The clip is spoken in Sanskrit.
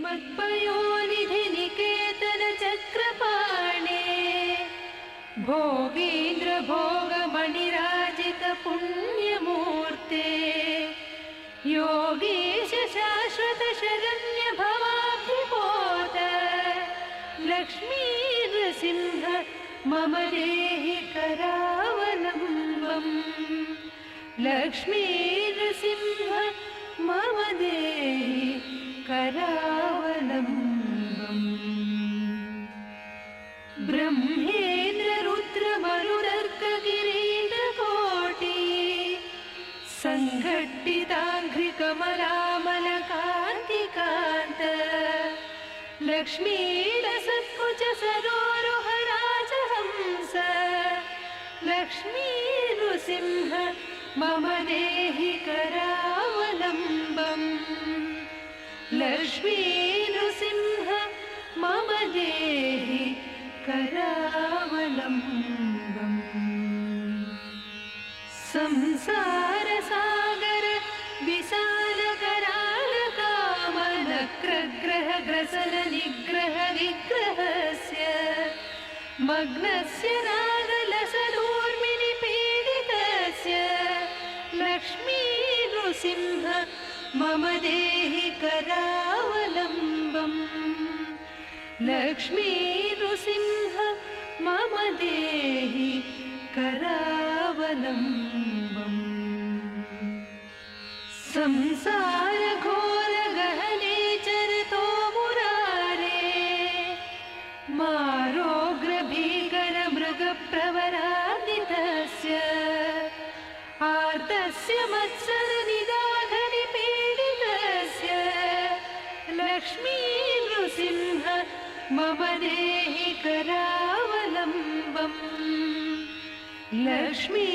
मत्पयोनिधि निकेतन चक्रपाणे भोगीन्द्र भोगमणिराजित पुण्यमूर्ते योगीश शाश्वत शरण्य भवाब्धिपोत लक्ष्मी नृसिंह मम देहि करावलम्बम् लक्ष्मी नृसिंह मम देहि करावलम्बम् ब्रह्मेन्द्र रुद्र मरुदर्क किरीटकोटि संघट्टिताङ्घ्रि कमलामल कान्तिकान्त लक्ष्मील सत्कुच सरोरुह राजहंस लक्ष्मी नृसिंह मम देहि करावलम्बम् लक्ष्मी नृसिंह मम देहि करावलम्बम् संसार सागर विशाल कराल कामनक्रग्रह ग्रसन निग्रह विग्रहस्य मग्नस्य रागलसदूर्मिनि पीडितस्य लक्ष्मी नृसिंह मम देहि करावलम्बम् लक्ष्मी नृसिंह मम देहि करावलम्बम् संसार घोर गहने चरतो मुरारे मारोग्र भीकर मृग प्रवरान्वितस्य आर्तस्य मत्सर निदाघनि पीडितस्य लक्ष्मी नृसिंह मम देहि करावलम्बम् लक्ष्मी